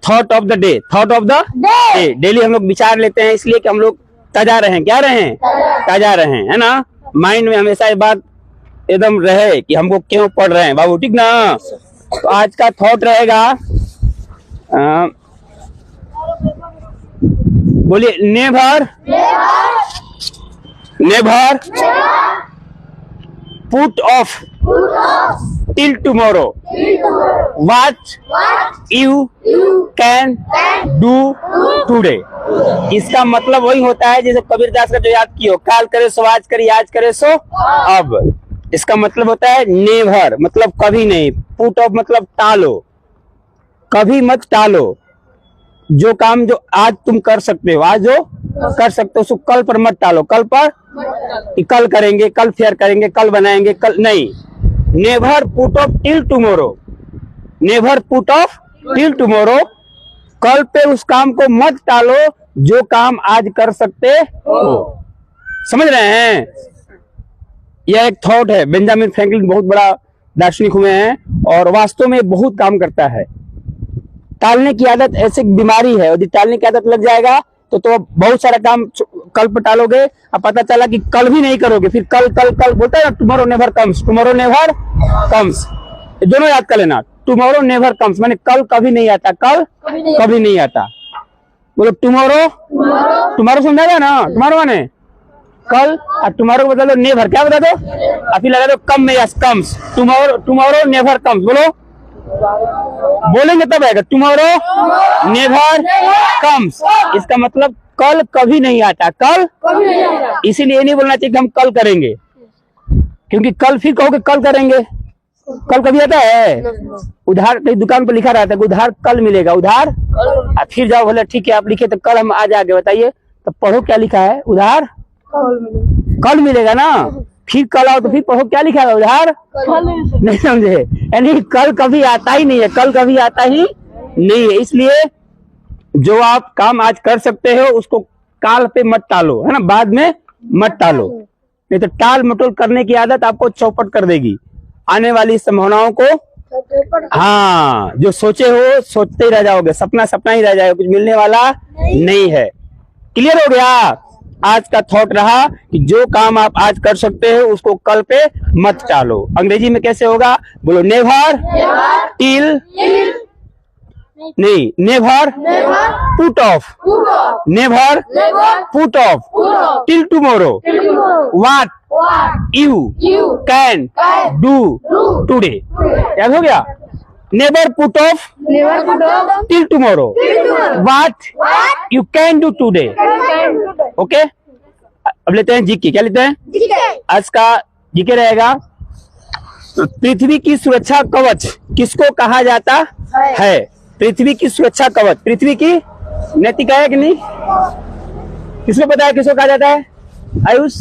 Thought of the day, thought of the day. Daily हम लोग विचार लेते हैं, इसलिए कि हम लोग ताजा रहें। क्या रहें? ताजा रहें, है ना। माइंड में हमेशा ये बात एकदम रहे कि हमको क्यों पढ़ रहे हैं बाबू, ठीक ना। तो आज का थॉट रहेगा, बोलिए, never never put off till tomorrow what you can do today. इसका मतलब वही होता है जैसे कबीरदास का जो याद कियो, काल करे सो आज करे, आज करे सो अब। इसका मतलब होता है नेवर मतलब कभी नहीं, पुट ऑफ मतलब टालो, कभी मत टालो। जो काम जो आज तुम कर सकते हो, आज जो कर सकते हो उसको कल पर मत टालो। कल पर कि कल करेंगे, कल फेयर करेंगे, कल बनाएंगे, कल नहीं। Never put off till tomorrow, never put off till tomorrow. कल पे उस काम को मत टालो जो काम आज कर सकते हो। समझ रहे हैं? यह एक थॉट है। बेंजामिन फ्रैंकलिन बहुत बड़ा दार्शनिक हुए हैं और वास्तव में बहुत काम करता है। टालने की आदत ऐसी बीमारी है, यदि टालने की आदत लग जाएगा तो बहुत सारा काम कल पर टालोगे, अब पता चला कि कल भी नहीं करोगे, फिर कल कल कल बोलते हैं ना, tomorrow never comes, tomorrow never comes. दोनों याद कर लेना, टुमारो नेवर कम्स माने कल कभी नहीं आता, कल कभी नहीं आता। बोलो टुमारो, टुमारो समझाएगा ना, टुमारो माने कल, और टुमारो को बता दो नेवर, क्या बता दो, अभी लगा दो कम में, yes comes, tomorrow, tomorrow never comes. बोलो, बोलेंगे तब आएगा, टुमारो नेवर कम्स। इसका मतलब कल कभी नहीं आता, कल इसीलिए नहीं बोलना चाहिए कि हम कल करेंगे, क्योंकि कल फिर कहोगे कल करेंगे, कल कभी आता है? उधार कहीं दुकान पर लिखा रहता है उधार कल मिलेगा, उधार, फिर जाओ बोले ठीक है आप लिखे तो कल हम आज आगे, बताइए तो पढ़ो क्या लिखा है, उधार कल मिलेगा ना, फिर कल आओ तो फिर पढ़ो क्या लिखा है, उधार नहीं समझे। यानी कल कभी आता ही नहीं है, कल कभी आता ही नहीं है। इसलिए जो आप काम आज कर सकते हो उसको काल पे मत टालो, है ना, बाद में मत टालो, नहीं तो टाल मटोल करने की आदत आपको चौपट कर देगी, आने वाली संभावनाओं को। हाँ, जो सोचे हो सोचते ही रह जाओगे, सपना सपना ही रह जाएगा, कुछ मिलने वाला नहीं है। क्लियर हो गया? आज का थॉट रहा कि जो काम आप आज कर सकते हो उसको कल पे मत टालो। अंग्रेजी में कैसे होगा? बोलो, नेवर टिल, नहीं, never put off, never put off till tomorrow what you can do today. याद हो गया? Never put off till tomorrow what you can do today. Okay, अब लेते हैं जीके। क्या लेते हैं? आज का जीके रहेगा, पृथ्वी की सुरक्षा कवच किसको कहा जाता है? पृथ्वी की सुरक्षा कवच, पृथ्वी की नैतिक है कि नहीं? किसको पता है किसको कहा जाता है? आयुष,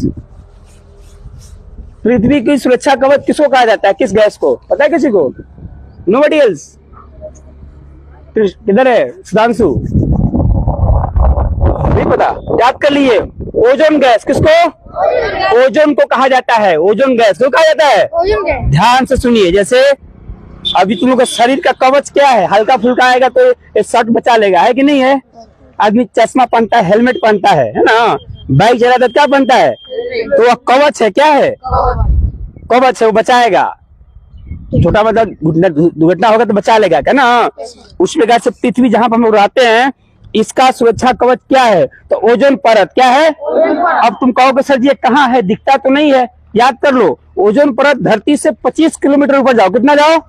पृथ्वी की सुरक्षा कवच किसको कहा जाता है? किस गैस को पता है किसी को? Nobody else. किधर है सुधांशु? नहीं पता, याद कर लिए। ओजोन गैस, किसको? ओजोन को कहा जाता है, ओजोन गैस को कहा जाता है। ध्यान से सुनिए, जैसे अभी तुम लोग का शरीर का कवच क्या है? हल्का फुल्का आएगा तो ये शर्ट बचा लेगा, है कि नहीं है? आदमी चश्मा पहनता है, हेलमेट पहनता है ना, बाइक चलाता है, क्या पहनता है? तो वह कवच है, क्या है? कवच है, वो बचाएगा। छोटा मतलब दुर्घटना होगा तो बचा लेगा, क्या ना। उस प्रकार से पृथ्वी जहां पर हम लोग रहते हैं, इसका सुरक्षा कवच क्या है? तो ओजोन परत। क्या है? अब तुम कहोगे सर जी ये कहाँ है, दिखता तो नहीं है। याद कर लो, ओजोन परत धरती से 25 किलोमीटर ऊपर जाओ। कितना जाओ?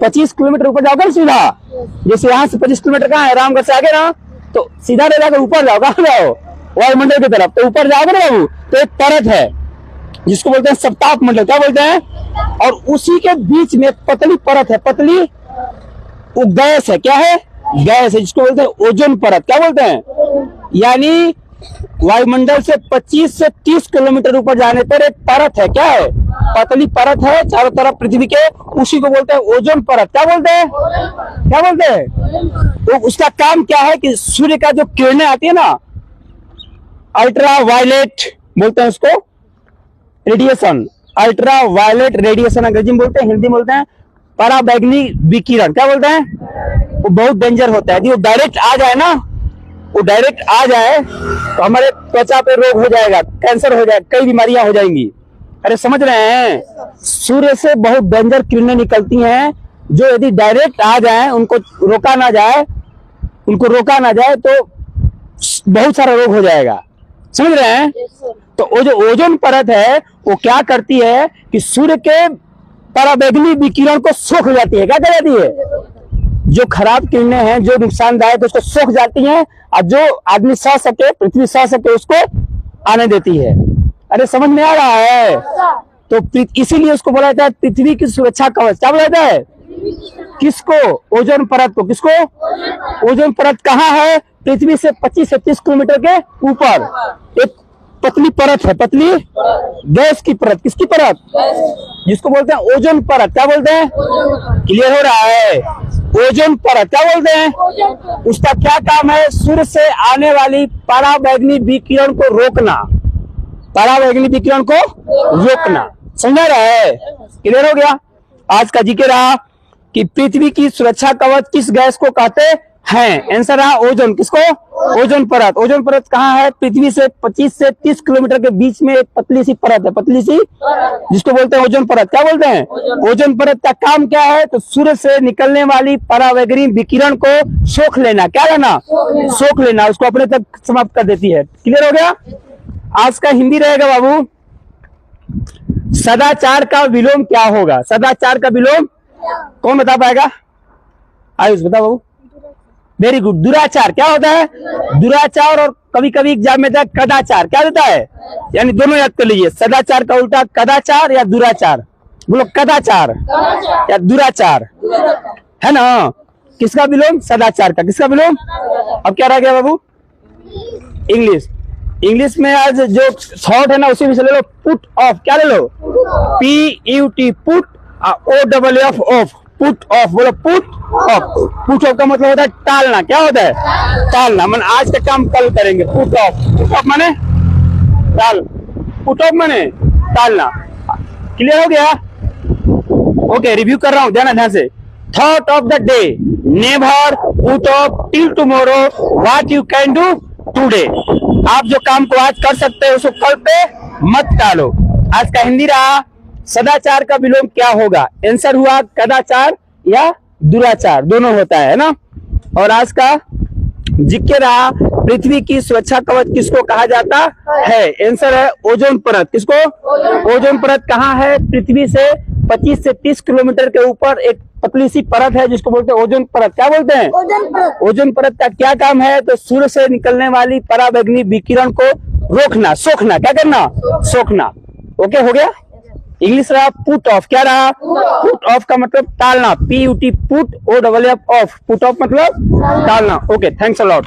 25 किलोमीटर ऊपर जाओगे सीधा। जैसे यहाँ से 25 किलोमीटर कहाँ है? रामगढ़ से आगे ना, तो सीधा रह जाकर ऊपर जाओ। कहाँ जाओ? वायुमंडल की तरफ। तो ऊपर जाओगे ना बाबू, तो एक परत है जिसको बोलते हैं सप्ताप मंडल। क्या बोलते हैं? और उसी के बीच में पतली परत है, पतली, वो गैस है। क्या है? गैस है, जिसको बोलते हैं ओजोन परत। क्या बोलते हैं? यानी वायुमंडल से 25 से 30 किलोमीटर ऊपर जाने पर एक परत है। क्या है? पतली परत है चारों तरफ पृथ्वी के, उसी को बोलते हैं ओजोन परत। क्या बोलते हैं? क्या बोलते हैं? तो उसका काम क्या है कि सूर्य का जो किरणें आती है ना, अल्ट्रा वायलेट बोलते हैं उसको, रेडिएशन, अल्ट्रा वायलेट रेडिएशन अंग्रेजी में बोलते हैं, हिंदी में बोलते हैं पराबैंगनी विकिरण। क्या बोलते हैं? वो बहुत डेंजर होता है। यदि वो डायरेक्ट आ जाए ना, वो डायरेक्ट आ जाए तो हमारे त्वचा पे रोग हो जाएगा, कैंसर हो जाएगा, कई बीमारियां हो जाएंगी। अरे समझ रहे हैं, सूर्य से बहुत डेंजर किरणें निकलती हैं जो यदि डायरेक्ट आ जाए, उनको रोका ना जाए तो बहुत सारा रोग हो जाएगा। समझ रहे हैं? तो वो जो ओजोन परत है वो क्या करती है कि सूर्य के पराबैंगनी विकिरण को सोख जाती है। क्या कर जाती है? जो खराब किरणें हैं, जो नुकसानदायक, उसको सोख जाती हैं, और जो आदमी सह सके, पृथ्वी सह सके, उसको आने देती है। अरे समझ में आ रहा है? तो इसीलिए उसको बोला जाता है पृथ्वी की सुरक्षा कवच। क्या बोला जाता है? किसको? ओजोन परत को। किसको? ओजोन परत कहाँ है? पृथ्वी से 25 से 30 किलोमीटर के ऊपर एक पतली परत है, पतली गैस की परत। किसकी परत? जिसको बोलते हैं ओजोन परत। क्या बोलते हैं? क्लियर हो रहा है? ओजोन परत क्या बोलते हैं? उसका क्या काम है? सूर्य से आने वाली पराबैंगनी विकिरण को रोकना, पराबैंगनी विकिरण को रोकना। समझ रहा है? क्लियर हो गया? आज का जीके रहा कि पृथ्वी की सुरक्षा कवच किस गैस को कहते हैं? आंसर रहा ओजोन। किसको? ओजोन परत। ओजोन परत कहाँ है? पृथ्वी से 25 से 30 किलोमीटर के बीच में एक पतली सी परत है, पतली सी, जिसको बोलते हैं ओजोन परत। क्या बोलते हैं? ओजोन परत का काम क्या है? तो सूर्य से निकलने वाली पराबैंगनी विकिरण को सोख लेना। क्या लेना? सोख लेना, उसको अपने तक समाप्त कर देती है। क्लियर हो गया? आज का हिंदी रहेगा बाबू, सदाचार का विलोम क्या होगा? सदाचार का विलोम कौन बता पाएगा? आयुष बता बाबू। Very good. दुराचार क्या होता है? दुराचार, और कभी कभी एग्जाम में कदाचार। क्या होता है? यानी दोनों याद कर लीजिए, सदाचार का उल्टा कदाचार या दुराचार। बोलो कदाचार या दुराचार, है ना? किसका विलोम? सदाचार का। किसका विलोम? अब क्या रह गया बाबू? इंग्लिश। इंग्लिश में आज जो शॉर्ट है ना, उसी में से ले लो पुट ऑफ। क्या ले लो? PUT, put, OFF, of, put off. बोलो पुट ऑफ। पुट ऑफ का मतलब होता है टालना। क्या होता है? टालना। मन आज का काम कल करेंगे। Put off. पुट ऑफ माने टाल, पुट ऑफ माने टालना। क्लियर हो गया? ओके, रिव्यू कर रहा हूं, ध्यान से। Thought of the day, never put off till tomorrow what you can do today. आप जो काम को आज कर सकते हैं उसको कल पे मत टालो। आज का हिंदी रहा, सदाचार का विलोम क्या होगा? आंसर हुआ कदाचार या दुराचार, दोनों होता है ना। और आज का जिक्र रहा, पृथ्वी की सुरक्षा कवच किसको कहा जाता है? आंसर है ओजोन परत। किसको? ओजोन परत कहाँ है? पृथ्वी से 25 से 30 किलोमीटर के ऊपर एक पतली सी परत है, जिसको बोलते हैं ओजोन परत। क्या बोलते हैं? ओजोन परत का क्या काम है? तो सूर्य से निकलने वाली पराबैंगनी विकिरण को रोकना, सोखना। क्या करना? सोखना। ओके, हो गया? इंग्लिश रहा पुट ऑफ। क्या रहा? पुट ऑफ का मतलब टालना, PUT, put, OFF, of. Put off मतलब टालना। Okay, thanks a lot.